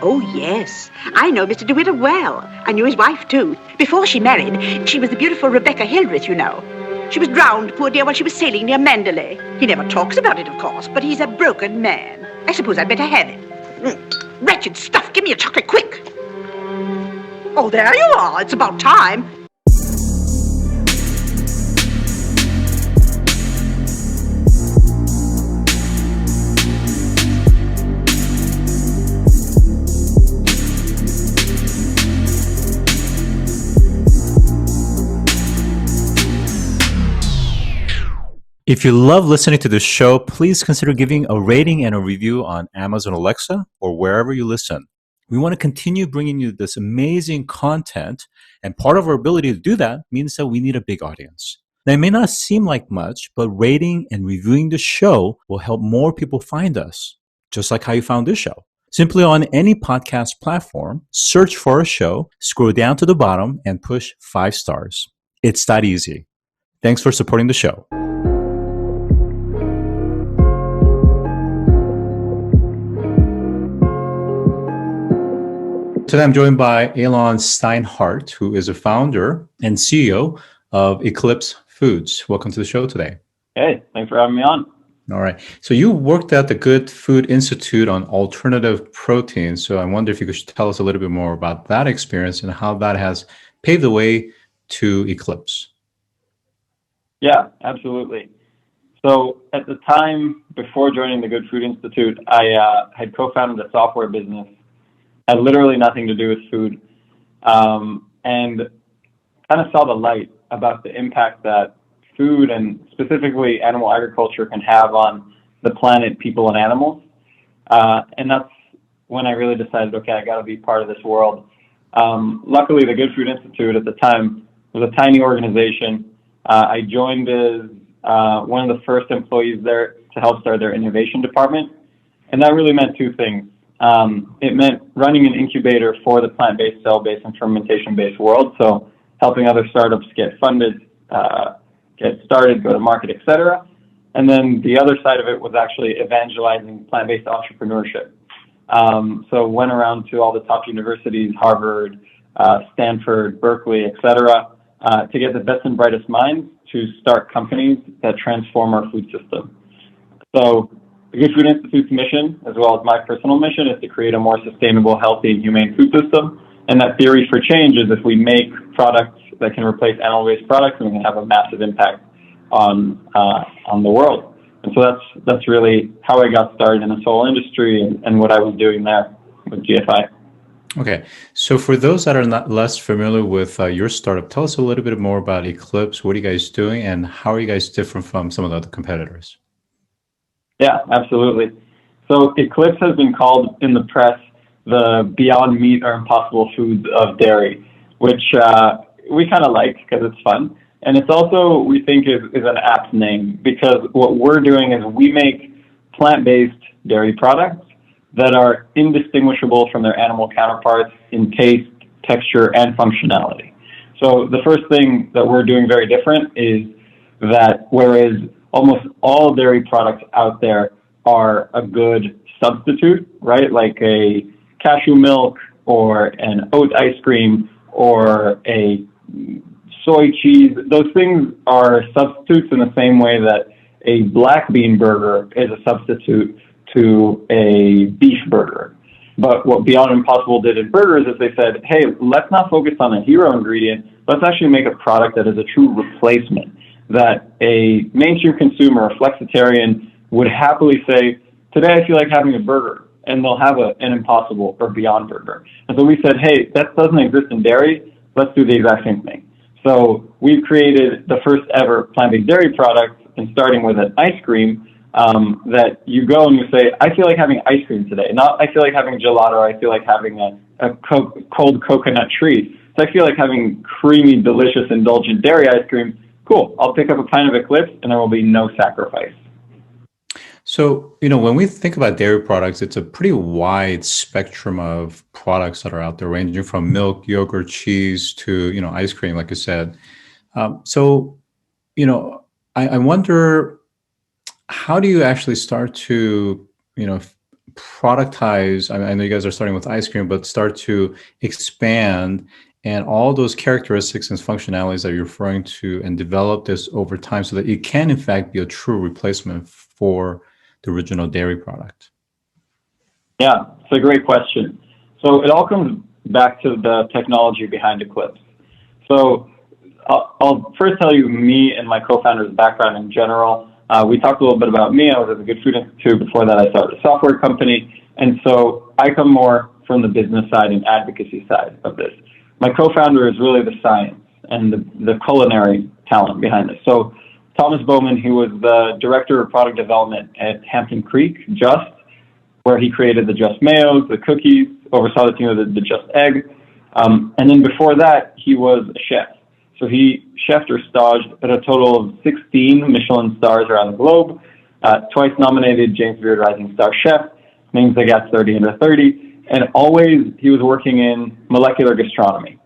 Oh, yes. I know Mr. DeWitt well. I knew his wife, too. Before she married, she was the beautiful Rebecca Hildreth, you know. She was drowned, poor dear, while she was sailing near Mandalay. He never talks about it, of course, but he's a broken man. I suppose I'd better have it. Wretched stuff. Give me a chocolate, quick. Oh, there you are. It's about time. If you love listening to this show, please consider giving a rating and a review on Amazon Alexa or wherever you listen. We want to continue bringing you this amazing content, and part of our ability to do that means that we need a big audience. Now, it may not seem like much, but rating and reviewing the show will help more people find us, just like how you found this show. Simply on any podcast platform, search for our show, scroll down to the bottom, and push 5 stars. It's that easy. Thanks for supporting the show. Today, I'm joined by Aylon Steinhart, who is a founder and CEO of Eclipse Foods. Welcome to the show today. Hey, thanks for having me on. All right. So you worked at the Good Food Institute on alternative proteins. So I wonder if you could tell us a little bit more about that experience and how that has paved the way to Eclipse. Yeah, absolutely. So at the time, before joining the Good Food Institute, I had co-founded a software business, had literally nothing to do with food, and kind of saw the light about the impact that food and specifically animal agriculture can have on the planet, people, and animals. And that's when I really decided, okay, I got to be part of this world. Luckily, the Good Food Institute at the time was a tiny organization. I joined as one of the first employees there to help start their innovation department. And that really meant two things. It meant running an incubator for the plant-based, cell-based, and fermentation-based world. So helping other startups get funded, get started, go to market, etc. And then the other side of it was actually evangelizing plant-based entrepreneurship. So went around to all the top universities, Harvard, Stanford, Berkeley, etc., to get the best and brightest minds to start companies that transform our food system. So the Good Food Institute's mission, as well as my personal mission, is to create a more sustainable, healthy, and humane food system. And that theory for change is if we make products that can replace animal-based products, then we can have a massive impact on the world. And so that's really how I got started in this whole industry and what I was doing there with GFI. Okay, so for those that are not less familiar with your startup, tell us a little bit more about Eclipse. What are you guys doing, and how are you guys different from some of the other competitors? Yeah, absolutely. So Eclipse has been called in the press the Beyond Meat or Impossible Foods of dairy, which we kind of like because it's fun. And it's also, we think, is an apt name because what we're doing is we make plant-based dairy products that are indistinguishable from their animal counterparts in taste, texture, and functionality. So the first thing that we're doing very different is that whereas almost all dairy products out there are a good substitute, right? Like a cashew milk or an oat ice cream or a soy cheese. Those things are substitutes in the same way that a black bean burger is a substitute to a beef burger. But what Beyond Impossible did in burgers is they said, hey, let's not focus on a hero ingredient. Let's actually make a product that is a true replacement, that a mainstream consumer, a flexitarian, would happily say, today I feel like having a burger, and they'll have an Impossible or Beyond burger. And so we said, hey, that doesn't exist in dairy. Let's do the exact same thing. So we've created the first ever plant-based dairy product, and starting with an ice cream that you go and you say, I feel like having ice cream today. Not I feel like having gelato, I feel like having a cold coconut treat. So I feel like having creamy, delicious, indulgent dairy ice cream. Cool, I'll pick up a pint of Eclipse and there will be no sacrifice. So, when we think about dairy products, it's a pretty wide spectrum of products that are out there, ranging from milk, yogurt, cheese to, ice cream, like you said. So, I wonder, how do you actually start to, productize? I know you guys are starting with ice cream, but start to expand and all those characteristics and functionalities that you're referring to and develop this over time so that it can, in fact, be a true replacement for the original dairy product? Yeah, it's a great question. So it all comes back to the technology behind Eclipse. So I'll first tell you me and my co-founder's background in general. We talked a little bit about me. I was at the Good Food Institute. Before that, I started a software company. And so I come more from the business side and advocacy side of this. My co-founder is really the science and the culinary talent behind this. So Thomas Bowman, he was the director of product development at Hampton Creek, Just, where he created the Just Mayos, the cookies, oversaw the team of the Just Egg. And then before that, he was a chef. So he chefed or staged at a total of 16 Michelin stars around the globe, twice nominated James Beard Rising Star Chef, names that got 30 under 30, and always he was working in molecular gastronomy.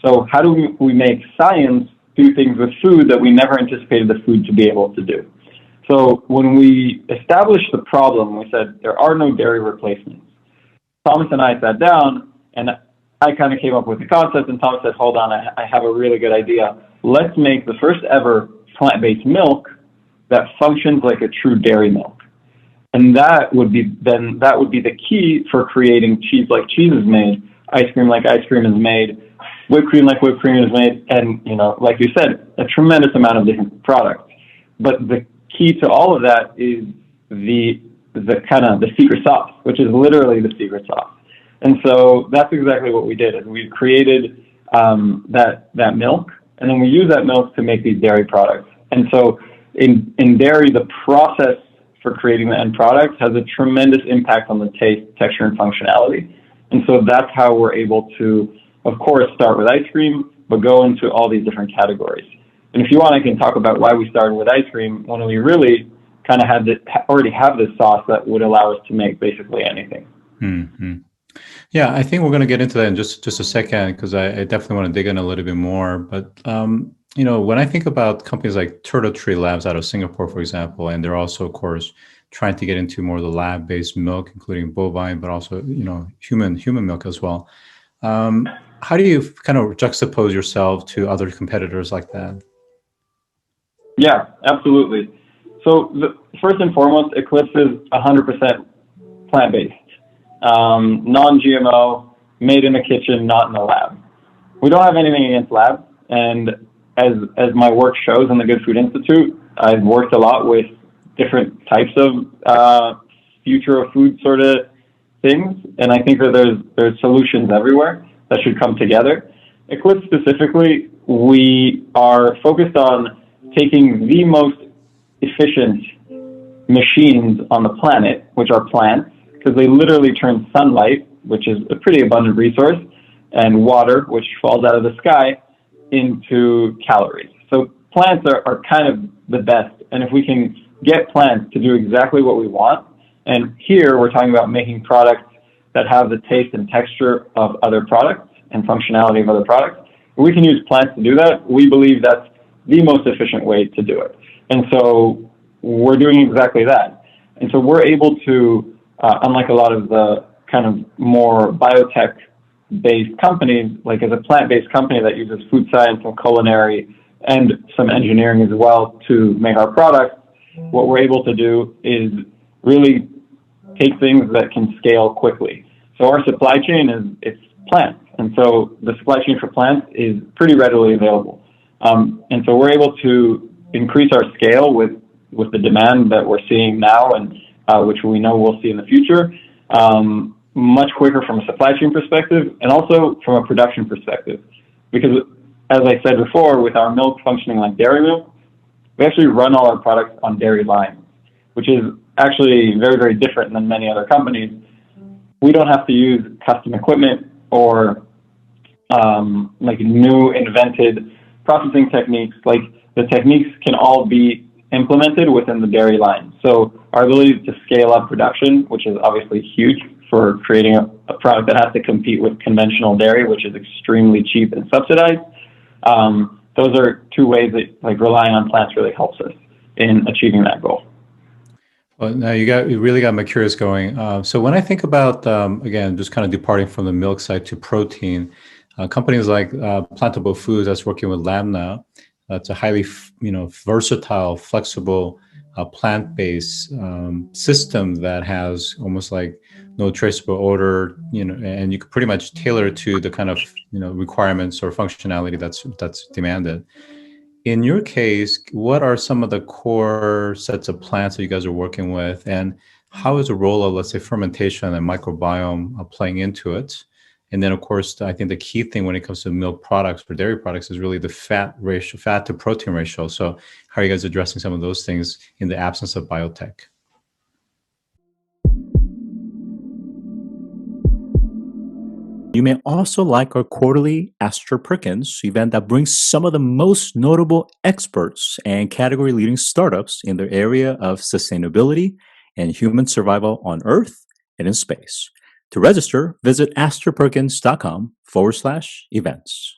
So how do we make science do things with food that we never anticipated the food to be able to do? So when we established the problem, we said there are no dairy replacements. Thomas and I sat down, and I kind of came up with the concept, and Thomas said, hold on, I have a really good idea. Let's make the first ever plant-based milk that functions like a true dairy milk. And that would be the key for creating cheese like cheese is made, ice cream like ice cream is made, whipped cream like whipped cream is made, and, like you said, a tremendous amount of different products. But the key to all of that is the secret sauce, which is literally the secret sauce. And so that's exactly what we did. Is we created that milk, and then we use that milk to make these dairy products. And so in dairy, the process for creating the end product has a tremendous impact on the taste, texture, and functionality. And so that's how we're able to, of course, start with ice cream, but go into all these different categories. And if you want, I can talk about why we started with ice cream when we really kind of already have this sauce that would allow us to make basically anything. Mm-hmm. Yeah, I think we're going to get into that in just a second, because I definitely want to dig in a little bit more. But, when I think about companies like Turtle Tree Labs out of Singapore, for example, and they're also, of course, trying to get into more of the lab-based milk, including bovine, but also, human milk as well. How do you kind of juxtapose yourself to other competitors like that? Yeah, absolutely. So first and foremost, Eclipse is 100% plant-based. Non-GMO, made in a kitchen, not in a lab. We don't have anything against labs, and as my work shows in the Good Food Institute, I've worked a lot with different types of future of food sort of things, and I think that there's solutions everywhere that should come together. Eclipse specifically, we are focused on taking the most efficient machines on the planet, which are plants, because they literally turn sunlight, which is a pretty abundant resource, and water, which falls out of the sky, into calories. So plants are kind of the best. And if we can get plants to do exactly what we want, and here we're talking about making products that have the taste and texture of other products and functionality of other products, if we can use plants to do that, we believe that's the most efficient way to do it. And so we're doing exactly that. And so we're able to, unlike a lot of the kind of more biotech-based companies, like as a plant-based company that uses food science and culinary and some engineering as well to make our products, what we're able to do is really take things that can scale quickly. So our supply chain it's plants. And so the supply chain for plants is pretty readily available. And so we're able to increase our scale with the demand that we're seeing now and which we know we'll see in the future, much quicker from a supply chain perspective and also from a production perspective. Because as I said before, with our milk functioning like dairy milk, we actually run all our products on dairy lines, which is actually very, very different than many other companies. We don't have to use custom equipment or like new invented processing techniques. Like the techniques can all be implemented within the dairy line. So our ability to scale up production, which is obviously huge for creating a product that has to compete with conventional dairy, which is extremely cheap and subsidized. Those are two ways that like relying on plants really helps us in achieving that goal. Well, now you really got my curious going. So when I think about again, just kind of departing from the milk side to protein, companies like Plantable Foods that's working with Lambda, that's a highly versatile, flexible, plant-based system that has almost like no traceable odor, and you could pretty much tailor it to the kind of requirements or functionality that's demanded. In your case, what are some of the core sets of plants that you guys are working with, and how is the role of, let's say, fermentation and microbiome playing into it? And then, of course, I think the key thing when it comes to milk products or dairy products is really the fat ratio, fat to protein ratio. So, how are you guys addressing some of those things in the absence of biotech? You may also like our quarterly Astor Perkins event that brings some of the most notable experts and category leading startups in their area of sustainability and human survival on Earth and in space. To register, visit astorperkins.com/events.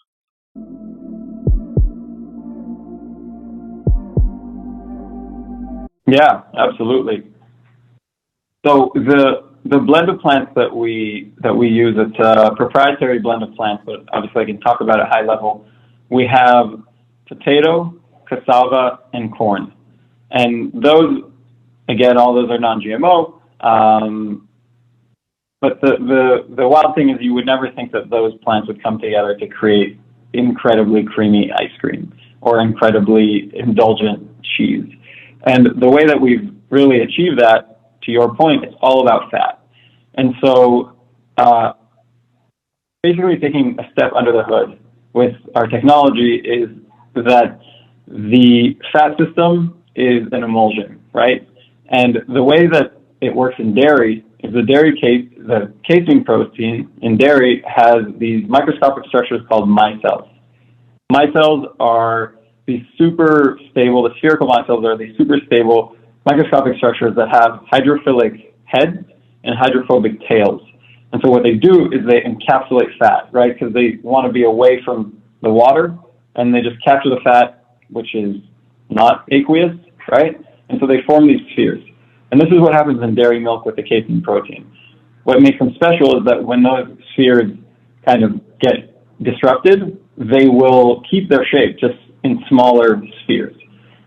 Yeah, absolutely. So the blend of plants that we use, it's a proprietary blend of plants, but obviously I can talk about it high level. We have potato, cassava, and corn, and those, again, all those are non-GMO. But the wild thing is you would never think that those plants would come together to create incredibly creamy ice cream or incredibly indulgent cheese. And the way that we've really achieved that, to your point, it's all about fat. And so basically taking a step under the hood with our technology is that the fat system is an emulsion, right? And the way that it works in dairy is the casein protein in dairy has these microscopic structures called micelles. Micelles are these super stable, the spherical micelles are these super stable microscopic structures that have hydrophilic heads and hydrophobic tails. And so what they do is they encapsulate fat, right? Because they want to be away from the water, and they just capture the fat, which is not aqueous, right? And so they form these spheres. And this is what happens in dairy milk with the casein protein. What makes them special is that when those spheres kind of get disrupted, they will keep their shape just in smaller spheres.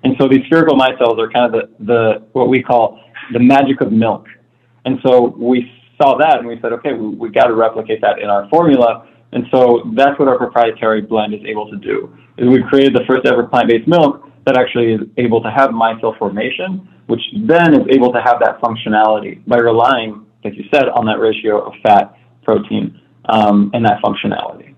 And so these spherical micelles are kind of the what we call the magic of milk. And so we saw that and we said, okay, we got to replicate that in our formula. And so that's what our proprietary blend is able to do. Is we've created the first ever plant-based milk that actually is able to have micelle formation, which then is able to have that functionality by relying, like you said, on that ratio of fat, protein, and that functionality.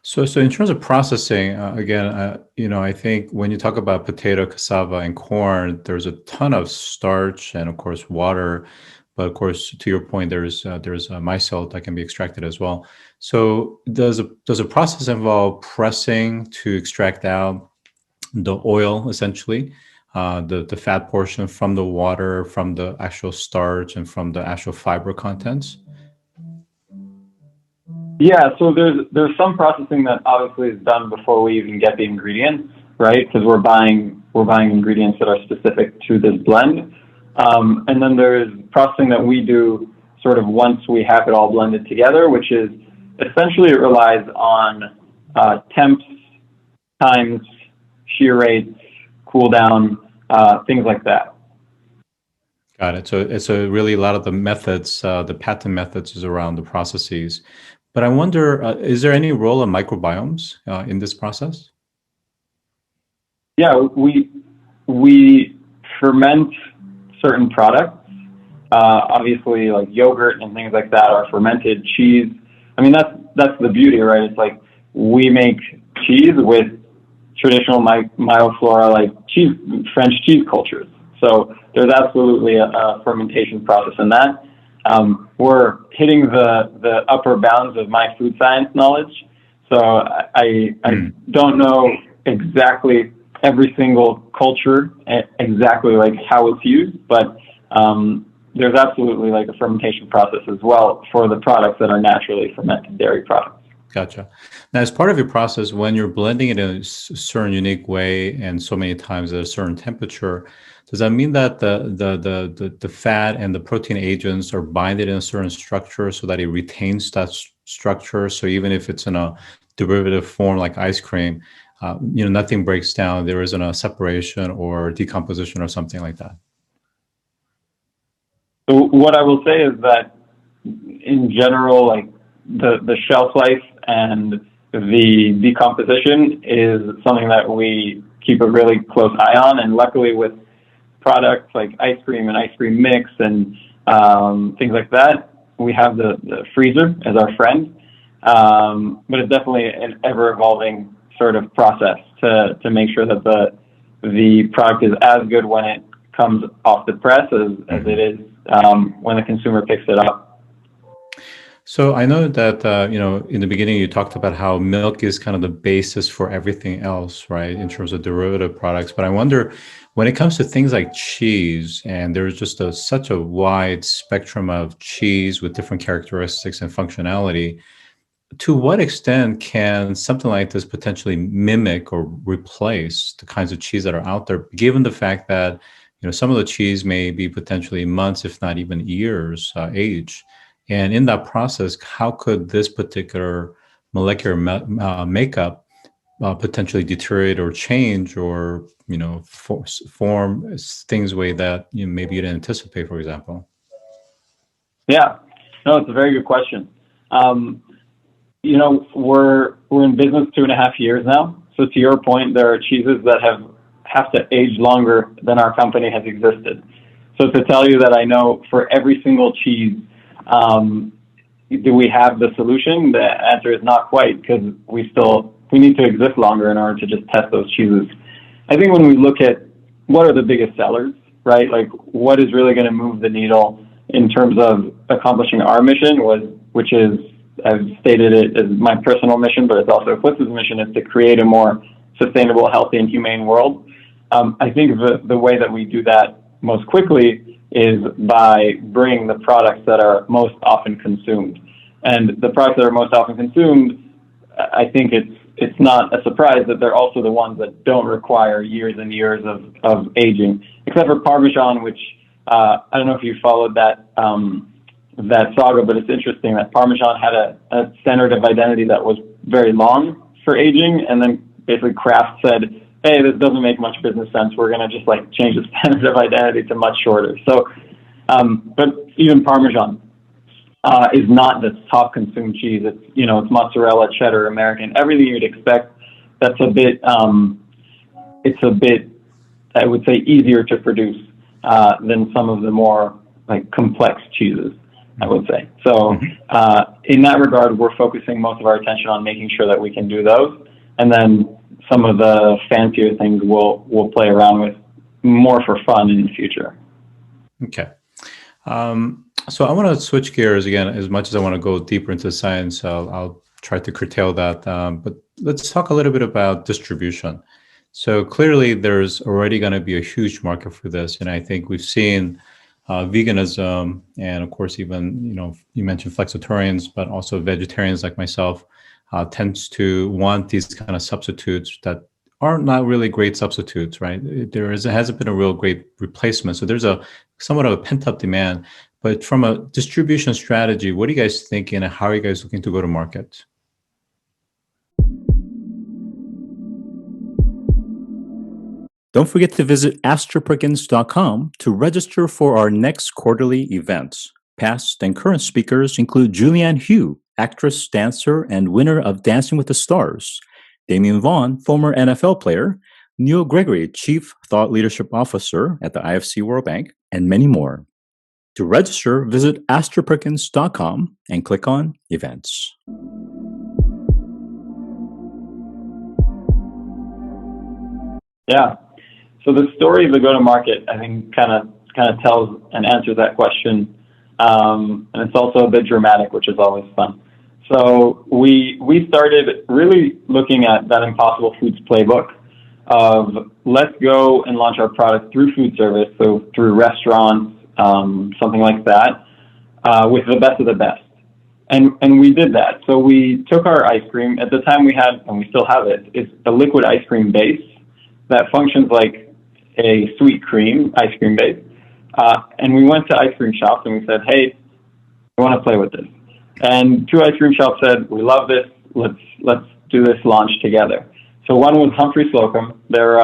So in terms of processing, I think when you talk about potato, cassava, and corn, there's a ton of starch and, of course, water. But of course, to your point, there's a micelle that can be extracted as well. So does a process involve pressing to extract out the oil, essentially, the fat portion from the water, from the actual starch, and from the actual fiber contents? Yeah, so there's some processing that obviously is done before we even get the ingredients, right? Because we're buying ingredients that are specific to this blend. And then there's processing that we do sort of once we have it all blended together, which is essentially it relies on temps, times, shear rates, cool down, things like that. Got it. So it's really a lot of the methods, the patent methods is around the processes. But I wonder, is there any role of microbiomes in this process? Yeah, we ferment certain products. Obviously, like yogurt and things like that are fermented. Cheese. I mean, that's the beauty, right? It's like we make cheese with traditional myoflora, like French cheese cultures. So there's absolutely a fermentation process in that. We're hitting the upper bounds of my food science knowledge. So I don't know exactly every single culture, exactly like how it's used, but there's absolutely like a fermentation process as well for the products that are naturally fermented dairy products. Gotcha. Now, as part of your process, when you're blending it in a certain unique way and so many times at a certain temperature, does that mean that the fat and the protein agents are binded in a certain structure so that it retains that structure? So even if it's in a derivative form like ice cream, nothing breaks down. There isn't a separation or decomposition or something like that. So what I will say is that in general, like the shelf life and the decomposition is something that we keep a really close eye on. And luckily with products like ice cream and ice cream mix and things like that, we have the freezer as our friend. But it's definitely an ever evolving sort of process to make sure that the product is as good when it comes off the press as it is when the consumer picks it up. So I know that in the beginning you talked about how milk is kind of the basis for everything else, right, in terms of derivative products. But I wonder, when it comes to things like cheese, and there's just such a wide spectrum of cheese with different characteristics and functionality, to what extent can something like this potentially mimic or replace the kinds of cheese that are out there, given the fact that some of the cheese may be potentially months, if not even years, age? And in that process, how could this particular molecular makeup potentially deteriorate or change, or form things way that maybe you didn't anticipate, for example? Yeah, no, it's a very good question. We're in business 2.5 years now. So to your point, there are cheeses that have to age longer than our company has existed. So to tell you that I know for every single cheese, do we have the solution? The answer is not quite, because we need to exist longer in order to just test those cheeses. I think when we look at what are the biggest sellers, right? Like what is really going to move the needle in terms of accomplishing our mission, which is, I've stated it as my personal mission, but it's also Eclipse's mission, is to create a more sustainable, healthy, and humane world. I think the way that we do that most quickly is by bringing the products that are most often consumed. And the products that are most often consumed, I think it's not a surprise that they're also the ones that don't require years and years of aging, except for Parmesan, which I don't know if you followed that saga, but it's interesting that Parmesan had a standard of identity that was very long for aging, and then basically Kraft said, hey, this doesn't make much business sense. We're going to just change the standard of identity to much shorter. So, but even Parmesan is not the top consumed cheese. It's mozzarella, cheddar, American, everything you'd expect. That's it's a bit, I would say, easier to produce than some of the more complex cheeses, I would say. So in that regard, we're focusing most of our attention on making sure that we can do those. And then some of the fancier things we'll play around with more for fun in the future. Okay. So I want to switch gears again. As much as I want to go deeper into science, I'll try to curtail that. But let's talk a little bit about distribution. So clearly there's already going to be a huge market for this. And I think we've seen veganism, and of course, even, you mentioned flexitarians, but also vegetarians like myself, tends to want these kind of substitutes that are not really great substitutes, right? Hasn't been a real great replacement. So there's somewhat of a pent-up demand. But from a distribution strategy, what are you guys thinking, and how are you guys looking to go to market? Don't forget to visit astroperkins.com to register for our next quarterly events. Past and current speakers include Julianne Hough, actress, dancer, and winner of Dancing with the Stars; Damian Vaughn, former NFL player; Neil Gregory, Chief Thought Leadership Officer at the IFC World Bank; and many more. To register, visit astroperkins.com and click on Events. Yeah. So the story of the go-to-market, I think, kind of tells and answers that question, and it's also a bit dramatic, which is always fun. So we started really looking at that Impossible Foods playbook of let's go and launch our product through food service, so through restaurants, something like that, with the best of the best. And we did that. So we took our ice cream. At the time we had, and we still have it, it's a liquid ice cream base that functions like a sweet cream ice cream base. And we went to ice cream shops and we said, hey, we want to play with this. And 2 ice cream shops said, we love this. Let's do this launch together. So one was Humphrey Slocum. There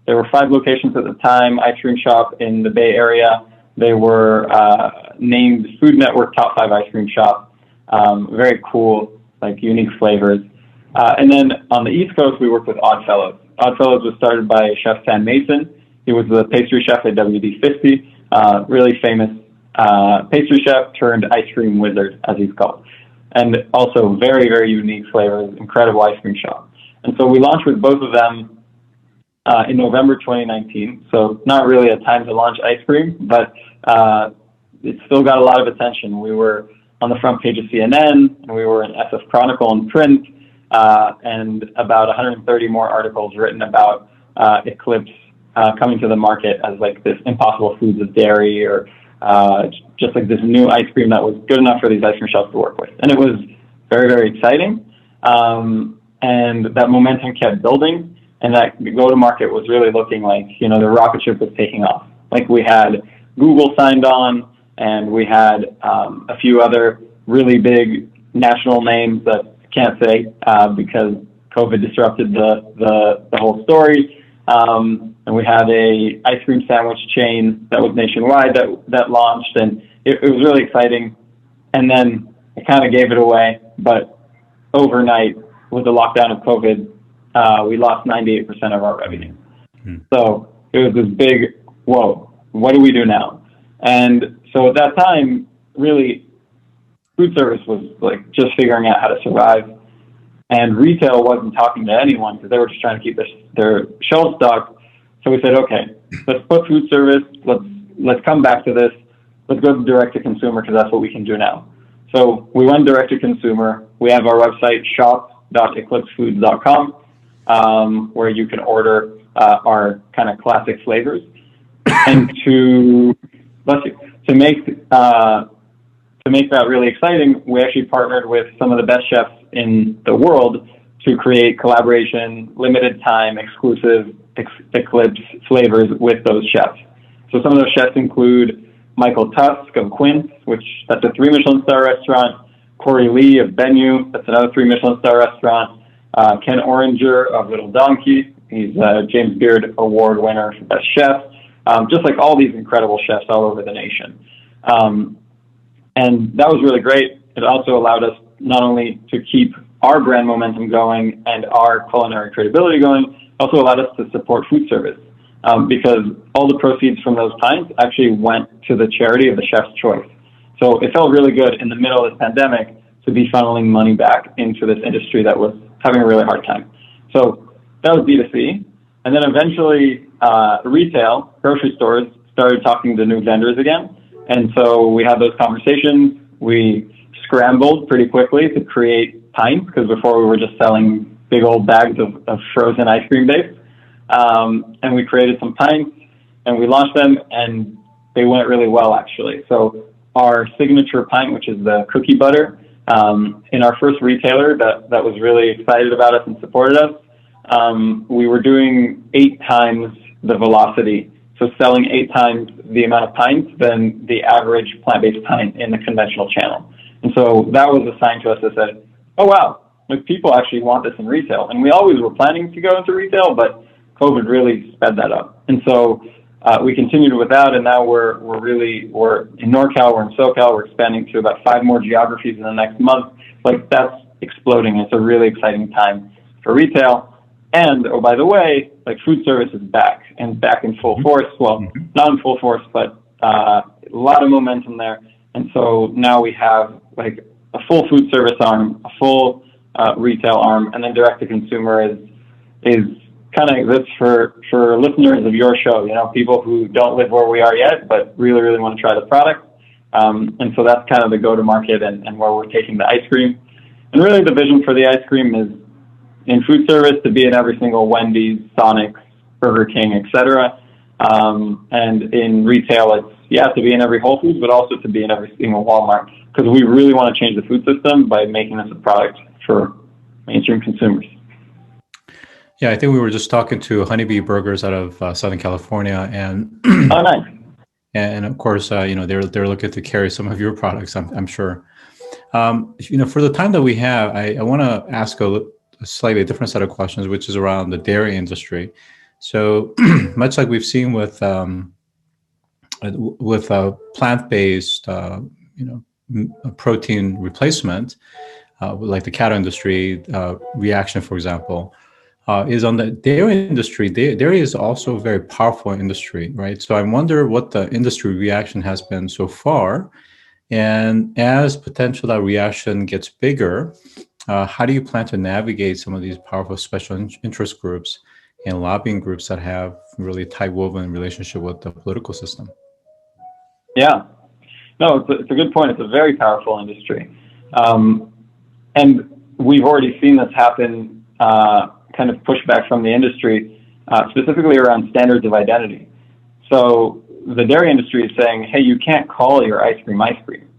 were 5 locations at the time, ice cream shop in the Bay Area. They were named Food Network Top 5 Ice Cream Shop. Very cool, like unique flavors. And then on the East Coast, we worked with Oddfellows. Oddfellows was started by Chef Sam Mason. He was the pastry chef at WD-50, really famous pastry chef turned ice cream wizard, as he's called. And also very, very unique flavors, incredible ice cream shop. And so we launched with both of them in November 2019. So not really a time to launch ice cream, but it still got a lot of attention. We were on the front page of CNN, and we were in SF Chronicle in print, and about 130 more articles written about Eclipse coming to the market as like this impossible foods of dairy, or just like this new ice cream that was good enough for these ice cream shops to work with. And it was very, very exciting. And that momentum kept building, and that go-to-market was really looking like, you know, the rocket ship was taking off. Like we had Google signed on, and we had a few other really big national names that I can't say because COVID disrupted the whole story. And we had a ice cream sandwich chain that was nationwide that launched, and it was really exciting. And then it kind of gave it away, but overnight with the lockdown of COVID, we lost 98% of our revenue. So it was this big, whoa, what do we do now? And so at that time, really, food service was like just figuring out how to survive. And retail wasn't talking to anyone because they were just trying to keep their shelves stocked. So we said, okay, let's put food service, let's come back to this. Let's go direct to consumer because that's what we can do now. So we went direct to consumer. We have our website, shop.eclipsefoods.com, where you can order our kind of classic flavors. And to make that really exciting, we actually partnered with some of the best chefs in the world to create collaboration, limited time, exclusive Eclipse flavors with those chefs. So some of those chefs include Michael Tusk of Quince, that's a 3 Michelin star restaurant, Corey Lee of Bennu, that's another 3 Michelin star restaurant, Ken Oringer of Little Donkey, he's a James Beard Award winner for Best Chef, just like all these incredible chefs all over the nation. And that was really great. It also allowed us not only to keep our brand momentum going and our culinary credibility going, also allowed us to support food service because all the proceeds from those pints actually went to the charity of the chef's choice. So it felt really good in the middle of this pandemic to be funneling money back into this industry that was having a really hard time. So that was B2C. And then eventually retail, grocery stores, started talking to new vendors again. And so we had those conversations. We scrambled pretty quickly to create pints because before we were just selling big old bags of frozen ice cream base. And we created some pints and we launched them, and they went really well actually. So our signature pint, which is the cookie butter, in our first retailer that was really excited about us and supported us, we were doing 8 times the velocity. So selling 8 times the amount of pints than the average plant-based pint in the conventional channel. And so that was a sign to us that said, oh, wow, like people actually want this in retail. And we always were planning to go into retail, but COVID really sped that up. And so we continued with that, and now we're in NorCal, we're in SoCal, we're expanding to about 5 more geographies in the next month. Like that's exploding. It's a really exciting time for retail. And, oh, by the way, like food service is back and back in full force. Well, not in full force, but a lot of momentum there. And so now we have like a full food service arm, a full retail arm, and then direct to consumer is kind of exists for listeners of your show, you know, people who don't live where we are yet, but really, really want to try the product. And so that's kind of the go-to-market and where we're taking the ice cream. And really the vision for the ice cream is in food service to be in every single Wendy's, Sonic, Burger King, etc. And in retail, it's, to be in every Whole Foods, but also to be in every single Walmart, because we really want to change the food system by making this a product for mainstream consumers. Yeah, I think we were just talking to Honeybee Burgers out of Southern California, and Oh, nice. and of course, they're looking to carry some of your products, I'm sure. For the time that we have, I want to ask a slightly different set of questions, which is around the dairy industry. So much like we've seen with plant-based, protein replacement, like the cattle industry reaction, for example, is on the dairy industry. Dairy is also a very powerful industry, right? So I wonder what the industry reaction has been so far. And as potential that reaction gets bigger, how do you plan to navigate some of these powerful special interest groups and lobbying groups that have really tight woven relationship with the political system? Yeah, no, it's a good point. It's a very powerful industry. And we've already seen this happen, kind of pushback from the industry, specifically around standards of identity. So the dairy industry is saying, hey, you can't call your ice cream,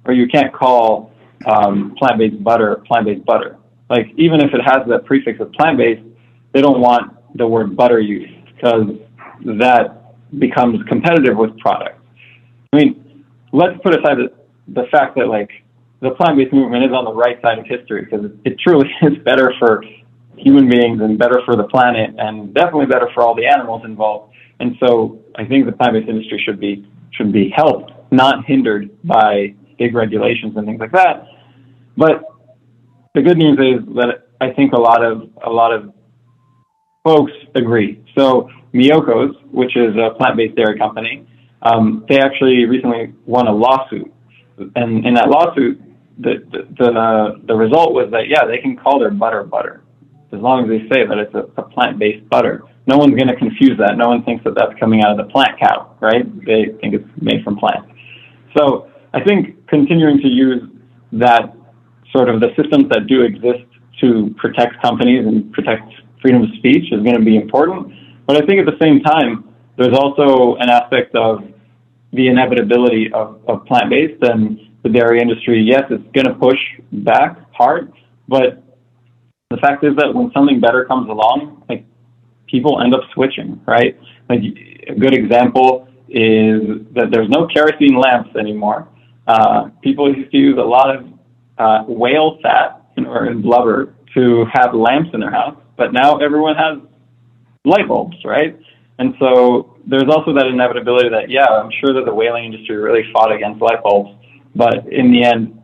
or you can't call plant-based butter. Like, even if it has that prefix of plant-based, they don't want the word butter used, because that becomes competitive with products. I mean, let's put aside the fact that, like, the plant-based movement is on the right side of history, because it truly is better for human beings and better for the planet, and definitely better for all the animals involved. And so I think the plant-based industry should be helped, not hindered by big regulations and things like that. But the good news is that I think a lot of folks agree. So Miyoko's, which is a plant-based dairy company, they actually recently won a lawsuit, and in that lawsuit, the result was that they can call their butter as long as they say that it's a plant-based butter. No one's going to confuse that. No one thinks that that's coming out of the plant cow, right? They think it's made from plants. So I think continuing to use that sort of the systems that do exist to protect companies and protect freedom of speech is going to be important. But I think at the same time, there's also an aspect of the inevitability of plant-based, and the dairy industry, yes, it's going to push back hard, but the fact is that when something better comes along, like, people end up switching, right? Like, a good example is that there's no kerosene lamps anymore. People used to use a lot of whale fat or blubber to have lamps in their house, but now everyone has light bulbs, right? And so there's also that inevitability that, I'm sure that the whaling industry really fought against light bulbs, but in the end,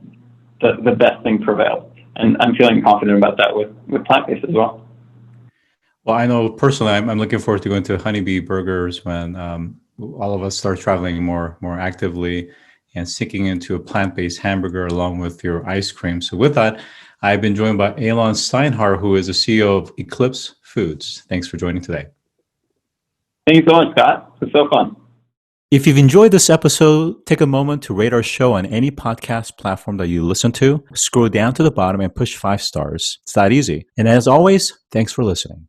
the best thing prevailed. And I'm feeling confident about that with plant-based as well. Well, I know personally, I'm looking forward to going to Honeybee Burgers when all of us start traveling more actively and sinking into a plant-based hamburger along with your ice cream. So with that, I've been joined by Aylon Steinhart, who is the CEO of Eclipse Foods. Thanks for joining today. Thank you so much, Scott. It's so fun. If you've enjoyed this episode, take a moment to rate our show on any podcast platform that you listen to. Scroll down to the bottom and push 5 stars. It's that easy. And as always, thanks for listening.